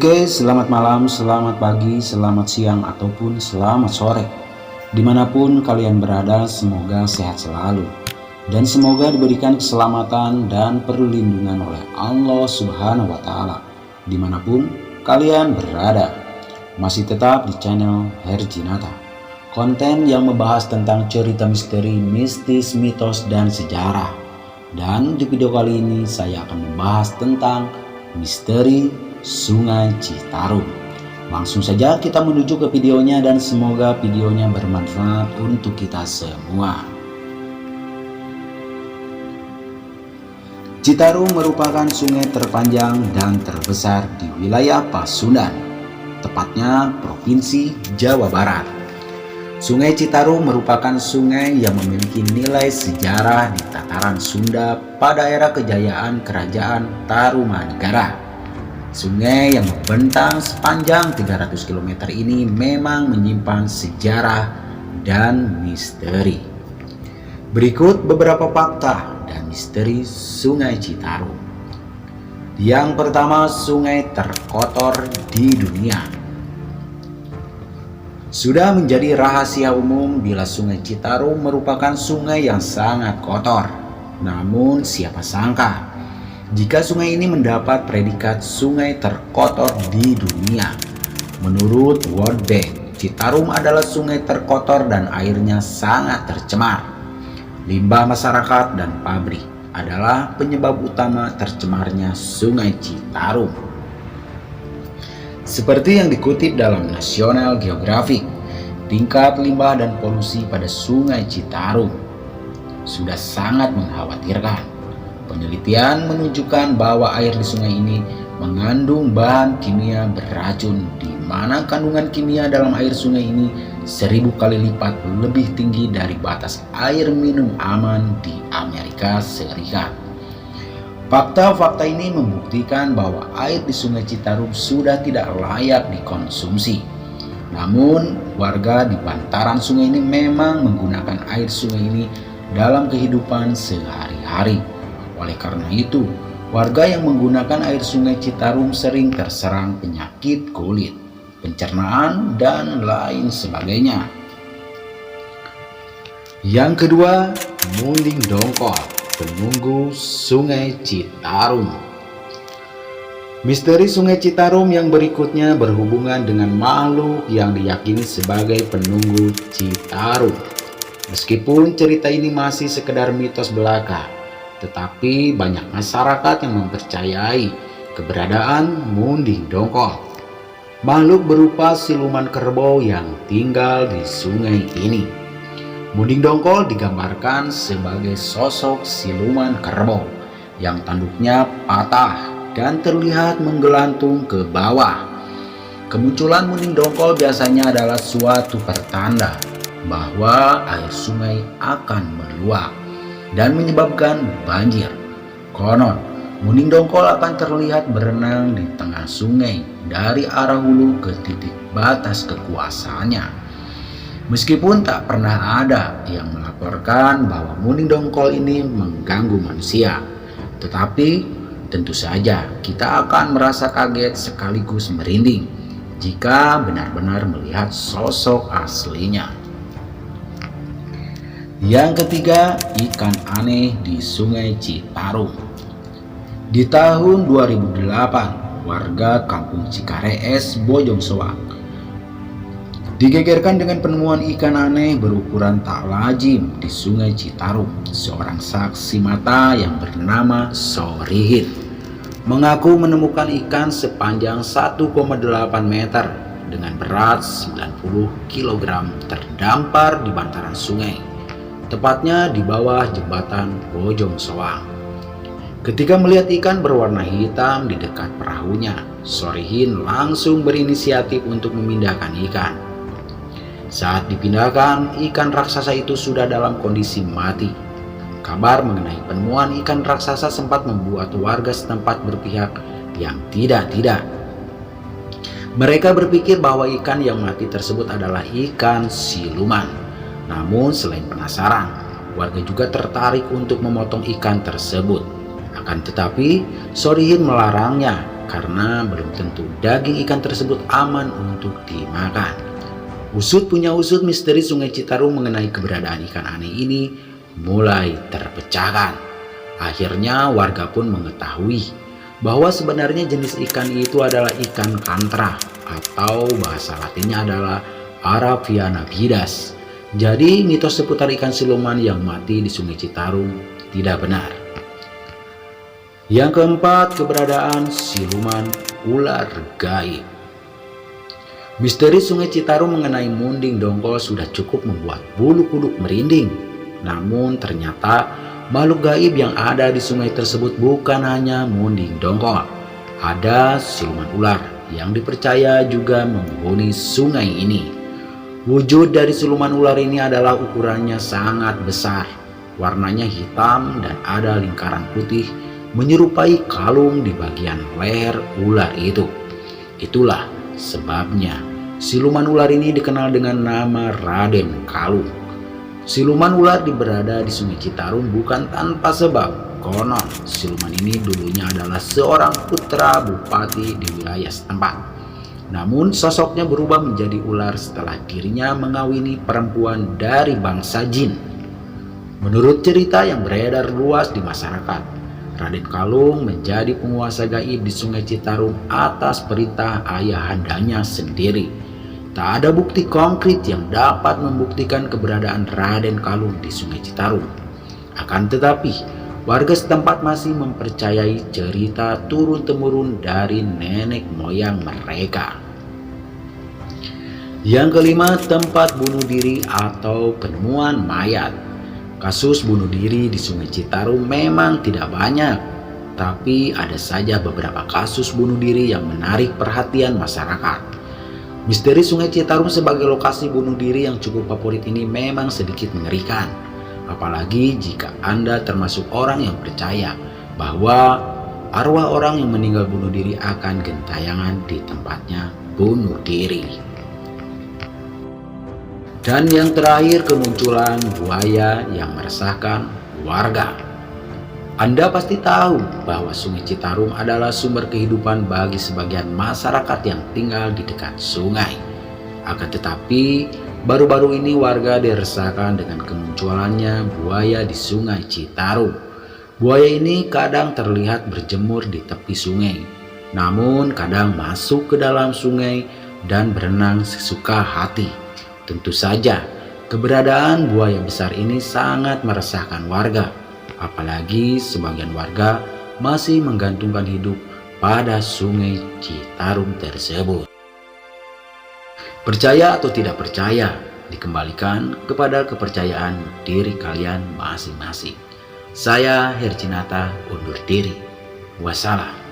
Oke, selamat malam, selamat pagi, selamat siang, ataupun selamat sore. Dimanapun kalian berada, semoga sehat selalu. Dan semoga diberikan keselamatan dan perlindungan oleh Allah Subhanahu wa Ta'ala. Dimanapun kalian berada, masih tetap di channel Herjinata. Konten yang membahas tentang cerita misteri, mistis, mitos, dan sejarah. Dan di video kali ini saya akan membahas tentang misteri Sungai Citarum. Langsung saja kita menuju ke videonya dan semoga videonya bermanfaat untuk kita semua. Citarum merupakan sungai terpanjang dan terbesar di wilayah Pasundan, tepatnya Provinsi Jawa Barat. Sungai Citarum merupakan sungai yang memiliki nilai sejarah di tataran Sunda pada era kejayaan Kerajaan Tarumanegara. Sungai yang membentang sepanjang 300 km ini memang menyimpan sejarah dan misteri. Berikut beberapa fakta dan misteri Sungai Citarum. Yang pertama, sungai terkotor di dunia. Sudah menjadi rahasia umum bila Sungai Citarum merupakan sungai yang sangat kotor. Namun siapa sangka jika sungai ini mendapat predikat sungai terkotor di dunia. Menurut World Bank, Citarum adalah sungai terkotor dan airnya sangat tercemar. Limbah masyarakat dan pabrik adalah penyebab utama tercemarnya Sungai Citarum. Seperti yang dikutip dalam National Geographic, tingkat limbah dan polusi pada Sungai Citarum sudah sangat mengkhawatirkan. Penelitian menunjukkan bahwa air di sungai ini mengandung bahan kimia beracun, di mana kandungan kimia dalam air sungai ini 1000 kali lipat lebih tinggi dari batas air minum aman di Amerika Serikat. Fakta-fakta ini membuktikan bahwa air di Sungai Citarum sudah tidak layak dikonsumsi. Namun, warga di bantaran sungai ini memang menggunakan air sungai ini dalam kehidupan sehari-hari. Oleh karena itu, warga yang menggunakan air Sungai Citarum sering terserang penyakit kulit, pencernaan, dan lain sebagainya. Yang kedua, Munding Dongkol, penunggu Sungai Citarum. Misteri Sungai Citarum yang berikutnya berhubungan dengan makhluk yang diyakini sebagai penunggu Citarum. Meskipun cerita ini masih sekedar mitos belaka, tetapi banyak masyarakat yang mempercayai keberadaan Munding Dongkol, makhluk berupa siluman kerbau yang tinggal di sungai ini. Munding Dongkol digambarkan sebagai sosok siluman kerbau yang tanduknya patah dan terlihat menggelantung ke bawah. Kemunculan Munding Dongkol biasanya adalah suatu pertanda bahwa air sungai akan meluap dan menyebabkan banjir. Konon, Munding Dongkol akan terlihat berenang di tengah sungai dari arah hulu ke titik batas kekuasaannya. Meskipun tak pernah ada yang melaporkan bahwa Munding Dongkol ini mengganggu manusia, tetapi tentu saja kita akan merasa kaget sekaligus merinding jika benar-benar melihat sosok aslinya. Yang ketiga, ikan aneh di Sungai Citarum. Di tahun 2008, warga kampung Cikarees, Bojong Soang digegerkan dengan penemuan ikan aneh berukuran tak lazim di Sungai Citarum. Seorang saksi mata yang bernama Sorihin mengaku menemukan ikan sepanjang 1,8 meter dengan berat 90 kg terdampar di bantaran sungai, tepatnya di bawah jembatan Bojong Soang. Ketika melihat ikan berwarna hitam di dekat perahunya, Sorihin langsung berinisiatif untuk memindahkan ikan. Saat dipindahkan, ikan raksasa itu sudah dalam kondisi mati. Kabar mengenai penemuan ikan raksasa sempat membuat warga setempat berpihak yang tidak. Mereka berpikir bahwa ikan yang mati tersebut adalah ikan siluman. Namun selain penasaran, warga juga tertarik untuk memotong ikan tersebut. Akan tetapi, Sorihin melarangnya karena belum tentu daging ikan tersebut aman untuk dimakan. Usut punya usut, misteri Sungai Citarum mengenai keberadaan ikan aneh ini mulai terpecahkan. Akhirnya warga pun mengetahui bahwa sebenarnya jenis ikan itu adalah ikan kantra, atau bahasa latinnya adalah Arapiana bidas. Jadi mitos seputar ikan siluman yang mati di Sungai Citarum tidak benar. Yang keempat, keberadaan siluman ular gaib. Misteri Sungai Citarum mengenai munding dongkol sudah cukup membuat bulu kuduk merinding. Namun ternyata makhluk gaib yang ada di sungai tersebut bukan hanya munding dongkol. Ada siluman ular yang dipercaya juga menghuni sungai ini. Wujud dari siluman ular ini adalah ukurannya sangat besar. Warnanya hitam dan ada lingkaran putih menyerupai kalung di bagian leher ular itu. Itulah sebabnya siluman ular ini dikenal dengan nama Raden Kalung. Siluman ular berada di Sungai Citarum bukan tanpa sebab. Konon siluman ini dulunya adalah seorang putra bupati di wilayah setempat. Namun sosoknya berubah menjadi ular setelah dirinya mengawini perempuan dari bangsa jin. Menurut cerita yang beredar luas di masyarakat, Raden Kalung menjadi penguasa gaib di Sungai Citarum atas perintah ayahandanya sendiri. Tak ada bukti konkret yang dapat membuktikan keberadaan Raden Kalung di Sungai Citarum. Akan tetapi, warga setempat masih mempercayai cerita turun-temurun dari nenek moyang mereka. Yang kelima, tempat bunuh diri atau penemuan mayat. Kasus bunuh diri di Sungai Citarum memang tidak banyak, tapi ada saja beberapa kasus bunuh diri yang menarik perhatian masyarakat. Misteri Sungai Citarum sebagai lokasi bunuh diri yang cukup favorit ini memang sedikit mengerikan. Apalagi jika Anda termasuk orang yang percaya bahwa arwah orang yang meninggal bunuh diri akan gentayangan di tempatnya bunuh diri. Dan yang terakhir, kemunculan buaya yang meresahkan warga. Anda pasti tahu bahwa Sungai Citarum adalah sumber kehidupan bagi sebagian masyarakat yang tinggal di dekat sungai. Akan tetapi, baru-baru ini warga diresahkan dengan kemunculannya buaya di Sungai Citarum. Buaya ini kadang terlihat berjemur di tepi sungai, namun kadang masuk ke dalam sungai dan berenang sesuka hati. Tentu saja, keberadaan buaya besar ini sangat meresahkan warga. Apalagi sebagian warga masih menggantungkan hidup pada Sungai Citarum tersebut. Percaya atau tidak percaya dikembalikan kepada kepercayaan diri kalian masing-masing. Saya Hercinata undur diri. Wassalam.